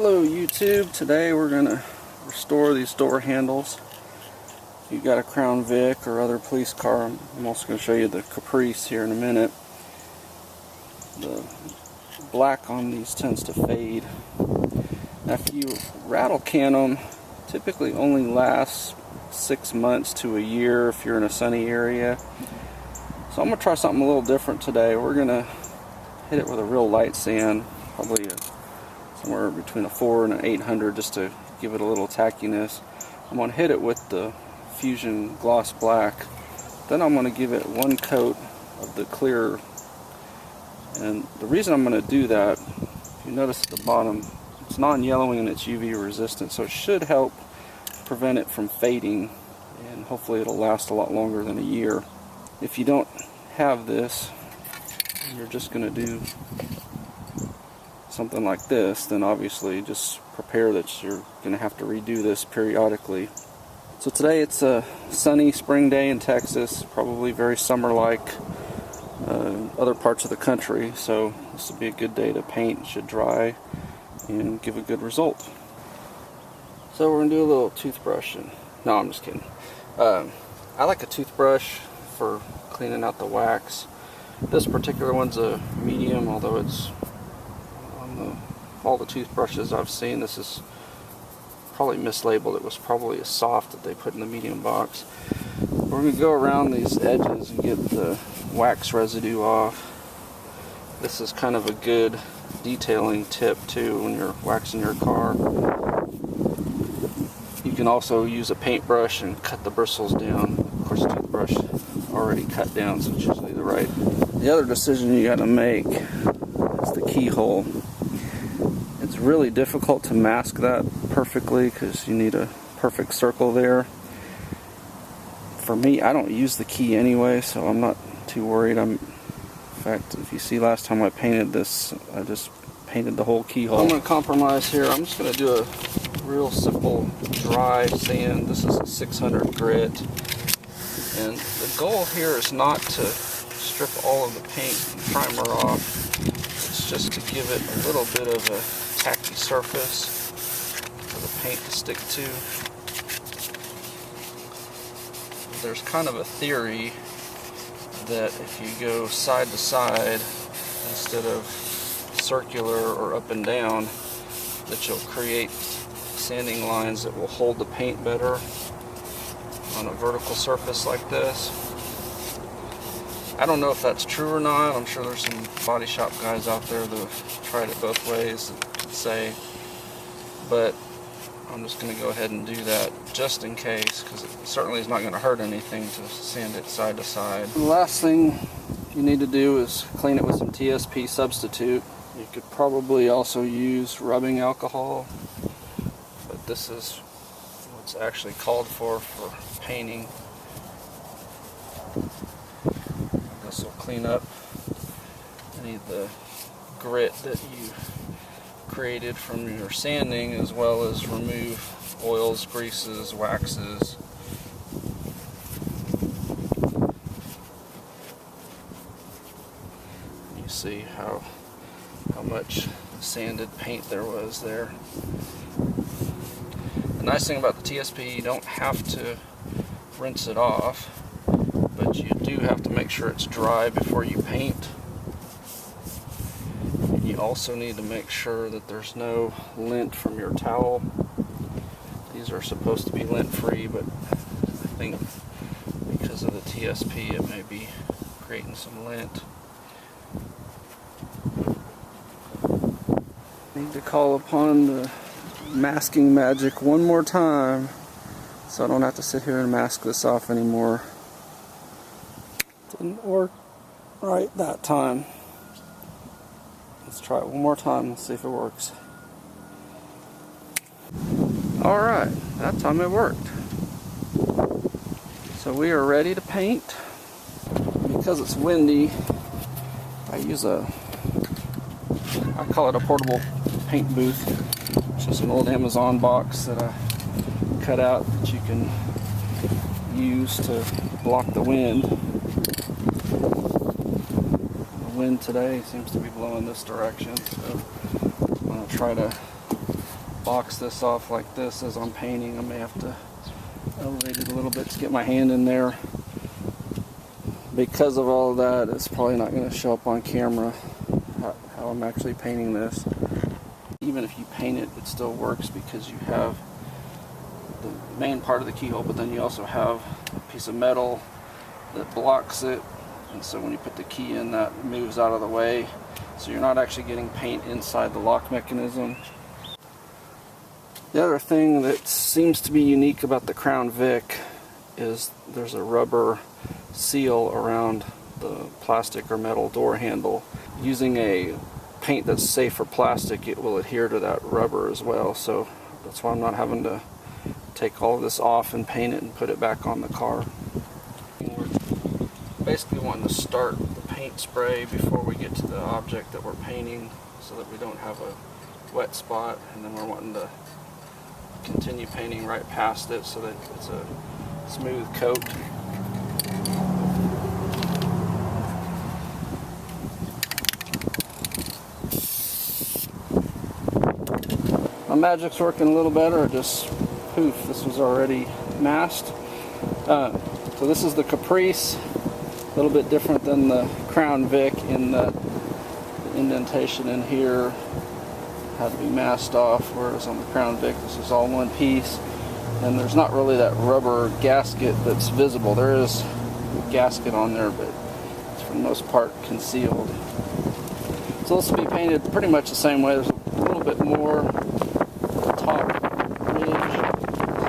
Hello YouTube, today we're going to restore these door handles. If you've got a Crown Vic or other police car, I'm also going to show you the Caprice here in a minute. The black on these tends to fade. Now if you rattle can them, typically only lasts 6 months to a year if you're in a sunny area. So I'm going to try something a little different today. We're going to hit it with a real light sand, probably somewhere between a 4 and an 800 just to give it a little tackiness. I'm going to hit it with the Fusion Gloss Black. Then I'm going to give it one coat of the clear. And the reason I'm going to do that, if you notice at the bottom, it's non-yellowing and it's UV resistant, so it should help prevent it from fading, and hopefully it'll last a lot longer than a year. If you don't have this, you're just going to do something like this, then obviously just prepare that you're going to have to redo this periodically. So today it's a sunny spring day in Texas, probably very summer-like other parts of the country, so this will be a good day to paint. It should dry and give a good result. So we're going to do a little toothbrushing. No, I'm just kidding. I like a toothbrush for cleaning out the wax. This particular one's a medium, although it's all the toothbrushes I've seen, this is probably mislabeled. It was probably a soft that they put in the medium box. We're going to go around these edges and get the wax residue off. This is kind of a good detailing tip too when you're waxing your car. You can also use a paintbrush and cut the bristles down. Of course, the toothbrush already cut down, so it's usually the right. The other decision you got to make is the keyhole. It's really difficult to mask that perfectly because you need a perfect circle there. For me, I don't use the key anyway, so I'm not too worried. In fact, if you see last time I painted this, I just painted the whole keyhole. I'm going to compromise here. I'm just going to do a real simple dry sand. This is a 600 grit. And the goal here is not to strip all of the paint and primer off. It's just to give it a little bit of a tacky surface for the paint to stick to. There's kind of a theory that if you go side to side instead of circular or up and down, that you'll create sanding lines that will hold the paint better on a vertical surface like this. I don't know if that's true or not. I'm sure there's some body shop guys out there that have tried it both ways and say, but I'm just going to go ahead and do that just in case, because it certainly is not going to hurt anything to sand it side to side. The last thing you need to do is clean it with some TSP substitute. You could probably also use rubbing alcohol, but this is what's actually called for painting. This will clean up any of the grit that you created from your sanding, as well as remove oils, greases, waxes. You see how much sanded paint there was there. The nice thing about the TSP, you don't have to rinse it off, but you do have to make sure it's dry before you paint. You also need to make sure that there's no lint from your towel. These are supposed to be lint free, but I think because of the TSP it may be creating some lint. Need to call upon the masking magic one more time so I don't have to sit here and mask this off anymore. Didn't work right that time. Let's try it one more time and see if it works. Alright, that time it worked. So we are ready to paint. Because it's windy, I use I call it a portable paint booth. It's just an old Amazon box that I cut out that you can use to block the wind. The wind today seems to be blowing this direction, so I'm going to try to box this off like this as I'm painting. I may have to elevate it a little bit to get my hand in there. Because of all of that, it's probably not going to show up on camera how I'm actually painting this. Even if you paint it, it still works because you have the main part of the keyhole, but then you also have a piece of metal that blocks it, and so when you put the key in, that moves out of the way, so you're not actually getting paint inside the lock mechanism. The other thing that seems to be unique about the Crown Vic is there's a rubber seal around the plastic or metal door handle. Using a paint that's safe for plastic, it will adhere to that rubber as well, so that's why I'm not having to take all of this off and paint it and put it back on the car. We're basically wanting to start the paint spray before we get to the object that we're painting so that we don't have a wet spot, and then we're wanting to continue painting right past it so that it's a smooth coat. My magic's working a little better, just poof, this was already masked. So this is the Caprice, a little bit different than the Crown Vic in that the indentation in here had to be masked off, whereas on the Crown Vic this is all one piece, and there's not really that rubber gasket that's visible. There is a gasket on there, but it's for the most part concealed. So this will be painted pretty much the same way. There's a little bit more top ridge.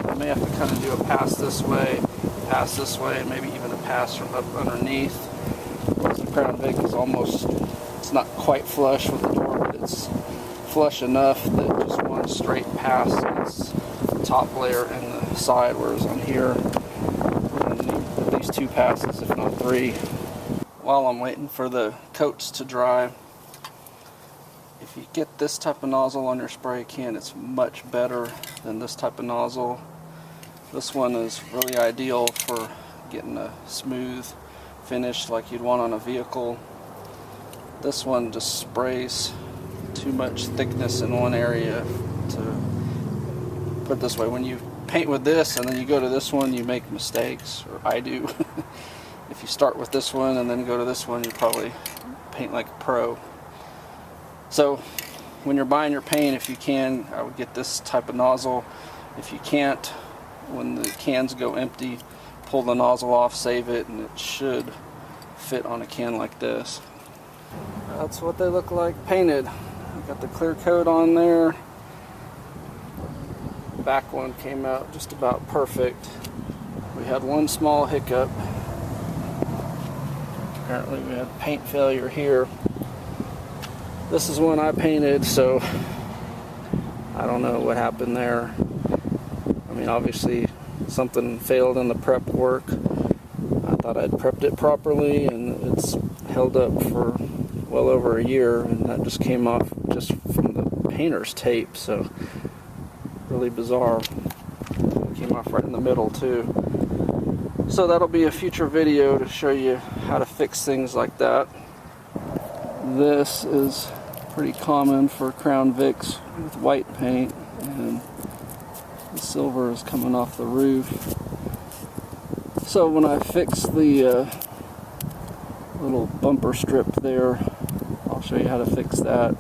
I may have to kind of do a pass this way, and maybe even a pass from up underneath. Because the Crown Vic is almost, it's not quite flush with the door, but it's flush enough that just one straight pass is the top layer and the side, whereas on here we're going to need at least 2 passes, if not 3. While I'm waiting for the coats to dry, if you get this type of nozzle on your spray can, it's much better than this type of nozzle. This one is really ideal for getting a smooth finish like you'd want on a vehicle. This one just sprays too much thickness in one area. To put it this way, when you paint with this and then you go to this one, you make mistakes, or I do. If you start with this one and then go to this one, you probably paint like a pro. So when you're buying your paint, if you can, I would get this type of nozzle. If you can't, when the cans go empty, pull the nozzle off, save it, and it should fit on a can like this. That's what they look like painted. Got the clear coat on there. The back one came out just about perfect. We had one small hiccup. Apparently we had paint failure here. This is one I painted, so I don't know what happened there. I mean, obviously something failed in the prep work. I thought I'd prepped it properly, and it's held up for well over a year, and that just came off just from the painter's tape, so really bizarre. It came off right in the middle too. So that'll be a future video to show you how to fix things like that. This is pretty common for Crown Vics with white paint, and the silver is coming off the roof. So when I fix the little bumper strip there, I'll show you how to fix that.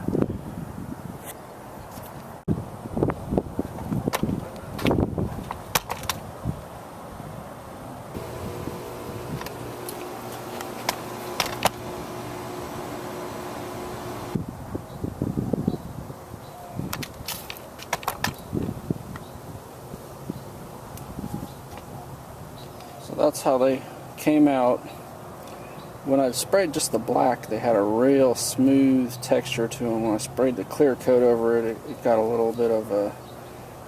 So that's how they came out. When I sprayed just the black, they had a real smooth texture to them. When I sprayed the clear coat over it, it got a little bit of a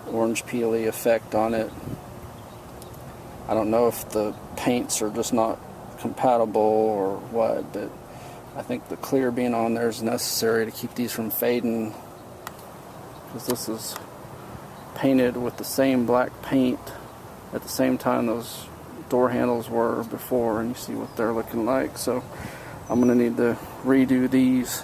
orange peely effect on it. I don't know if the paints are just not compatible or what, but I think the clear being on there is necessary to keep these from fading, because this is painted with the same black paint at the same time those door handles were before, and you see what they're looking like. So I'm going to need to redo these